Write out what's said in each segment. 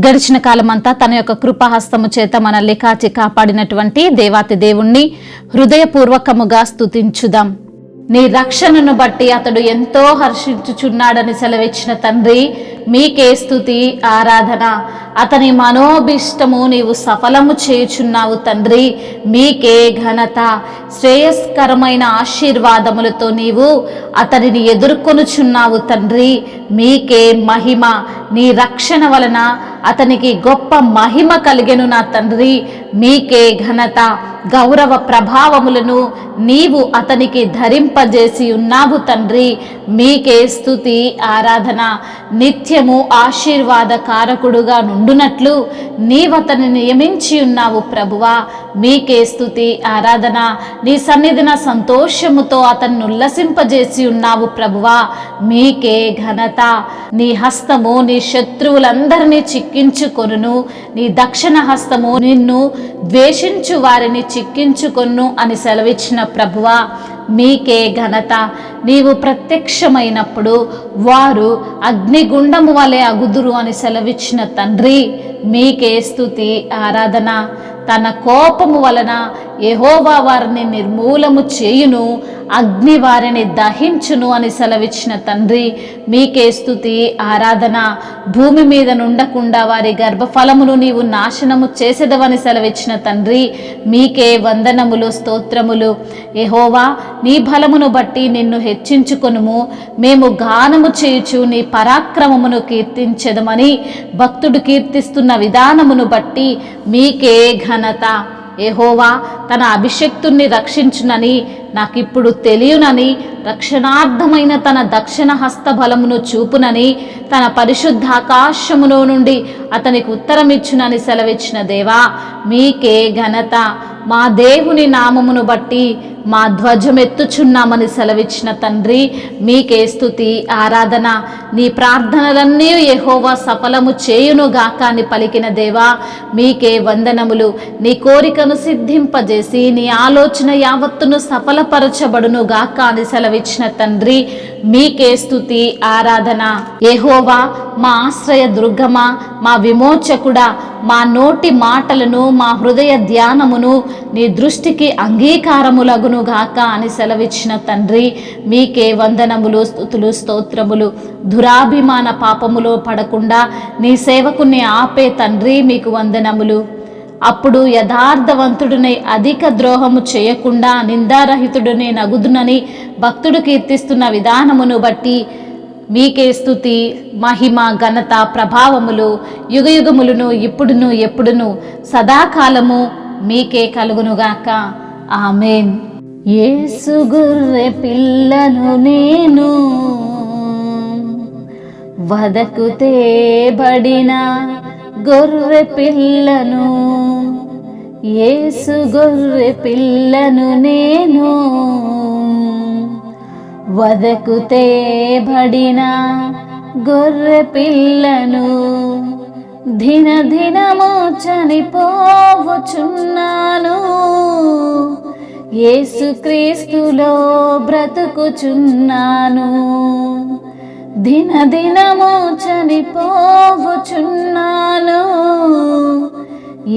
గడిచిన కాలమంతా తన యొక్క కృపాహస్తము చేత మనల్ని కాచి కాపాడినటువంటి దేవాతి దేవుణ్ణి హృదయపూర్వకముగా స్తుతించుదాం. నీ రక్షణను బట్టి అతడు ఎంతో హర్షించుచున్నాడని సెలవిచ్చిన తండ్రి, మీకే స్తుతి ఆరాధన. అతని మనోభిష్టము నీవు సఫలము చేయుచున్నావు తండ్రి, మీకే ఘనత. శ్రేయస్కరమైన ఆశీర్వాదములతో నీవు అతనిని ఎదుర్కొనుచున్నావు తండ్రి, మీకే మహిమ. నీ రక్షణ వలన అతనికి గొప్ప మహిమ కలిగెను నా తండ్రి, మీకే ఘనత. గౌరవ ప్రభావములను నీవు అతనికి ధరింపజేసి ఉన్నావు తండ్రి, మీకే స్తుతి ఆరాధన. నిత్యము ఆశీర్వాద కారకుడుగా నుండునట్లు నీవతని నియమించి ఉన్నావు ప్రభువా, మీకే స్తుతి ఆరాధన. నీ సన్నిధిన సంతోషముతో అతన్ని ఉల్లసింపజేసి ఉన్నావు ప్రభువా, మీకే ఘనత. నీ హస్తము నీ శత్రువులందరినీ చిక్కించుకొనును, నీ దక్షిణ హస్తము నిన్ను ద్వేషించు వారిని చిక్కించుకొను అని సెలవిచ్చిన ప్రభువా, మీకే ఘనత. నీవు ప్రత్యక్షమైనప్పుడు వారు అగ్నిగుండము వలె అగుదురు అని సెలవిచ్చిన తండ్రి, మీకే స్తుతి ఆరాధన. తన కోపము వలన యెహోవా వారిని నిర్మూలము చేయును, అగ్ని వారిని దహించును అని సెలవిచ్చిన తండ్రి, మీకే స్తుతి ఆరాధన. భూమి మీద నుండకుండా వారి గర్భఫలమును నీవు నాశనము చేసేదవని సెలవిచ్చిన తండ్రి, మీకే వందనములు స్తోత్రములు. యెహోవా, నీ బలమును బట్టి నిన్ను హెచ్చించుకొనుము, మేము గానము చేయుచు నీ పరాక్రమమును కీర్తించెదమని భక్తుడు కీర్తిస్తున్న విధానమును బట్టి మీకే ఘనత. యెహోవా తన అభిషక్తుణ్ణి రక్షించునని నాకిప్పుడు తెలియనని, రక్షణార్థమైన తన దక్షిణ హస్త బలమును చూపునని, తన పరిశుద్ధాకాశములో నుండి అతనికి ఉత్తరమిచ్చునని సెలవిచ్చిన దేవా, మీకే ఘనత. మా దేవుని నామమును బట్టి మా ధ్వజమెత్తుచున్నామని సెలవిచ్చిన తండ్రి, మీకే స్తుతి ఆరాధన. నీ ప్రార్థనలన్నీ యెహోవా సఫలము చేయునుగాక అని పలికిన దేవా, మీకే వందనములు. నీ కోరికను సిద్ధింపజేసి నీ ఆలోచన యావత్తును సఫలపరచబడును గాక అని సెలవిచ్చిన తండ్రి, మీకే స్తుతి ఆరాధన. యెహోవా మా ఆశ్రయ దుర్గమా, మా విమోచకుడా, మా నోటి మాటలను మా హృదయ ధ్యానమును నీ దృష్టికి అంగీకారములగును గాక అని సెలవిచ్చిన తండ్రి, మీకే వందనములు స్తుతులు స్తోత్రములు. దురాభిమాన పాపములో పడకుండా నీ సేవకుని ఆపే తండ్రి, మీకు వందనములు. అప్పుడు యథార్థవంతుడిని అధిక ద్రోహము చేయకుండా నిందారహితుడిని నగుదునని భక్తుడు కీర్తిస్తున్న విధానమును బట్టి మీకే స్తుతి మహిమ ఘనత ప్రభావములు యుగయుగములను ఇప్పుడును ఎప్పుడును సదాకాలము మీకే కలుగునుగాక. ఆమేన్. యేసు గొర్రె పిల్లను నేను, వదకు తేబడిన గొర్రె పిల్లను. యేసు గొర్రె పిల్లను నేను, వదకు తేబడిన గొర్రె పిల్లను. దినదినము చనిపోవచున్నాను, యేసుక్రీస్తులో బ్రతుకుచున్నాను. దినదినము చనిపోవచున్నాను,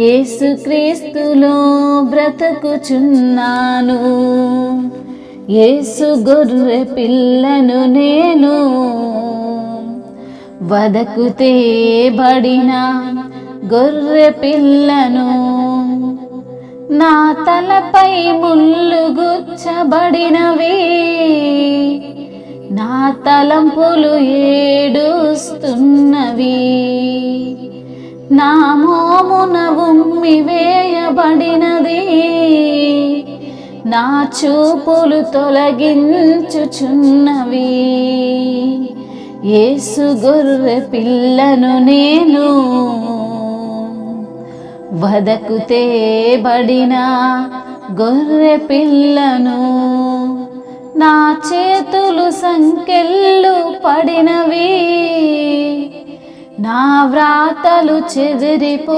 యేసుక్రీస్తులో బ్రతుకుచున్నాను. యేసు గొర్రె పిల్లను నేను, వదకు తేబడిన గొర్రె పిల్లను. నా తలపై ముళ్ళు గుచ్చబడినవి, నా తలంపులు ఏడుస్తున్నవి. నా మోమున ఉమ్మి వేయబడినది, నా చూపులు తొలగించుచున్నవి. యేసు గొర్రె పిల్లను నేను, వదకు తేబడిన గొర్రె పిల్లను. నా చేతులు సంకెళ్ళు పడినవి, నా వ్రాతలు చెదిరిపోవుచున్నవి.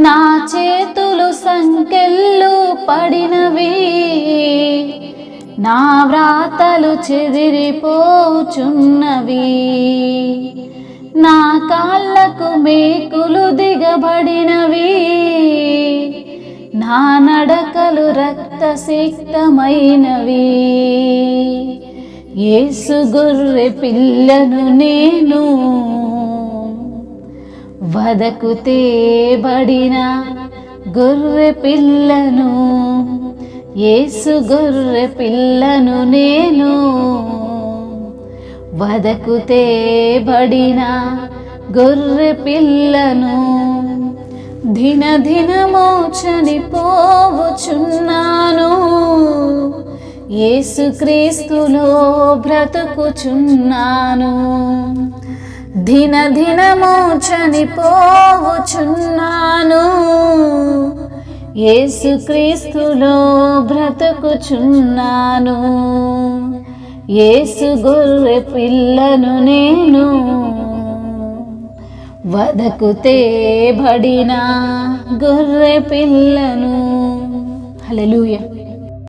నా చేతులు సంకెళ్ళు పడినవి, నా వ్రాతలు చెదిరిపోచున్నవి. నా కాళ్ళకు మేకులు దిగబడినవి, నా నడకలు రక్తసిక్తమైనవి. యేసు గొర్రె పిల్లను నేను, వదకు తేబడిన గొర్రె పిల్లను. యేసు గొర్రె పిల్లను నేను, వదకు తేబడిన గొర్రె పిల్లను. దినదినము చనిపోవుచున్నాను, యేసుక్రీస్తులో బ్రతుకుచున్నాను. దినదినము చనిపోవుచున్నాను, యేసుక్రీస్తులో బ్రతుకుచున్నాను. యేసు గొర్రె పిల్లను నేను, వదకు తేబడిన గొర్రె పిల్లను. హల్లెలూయా.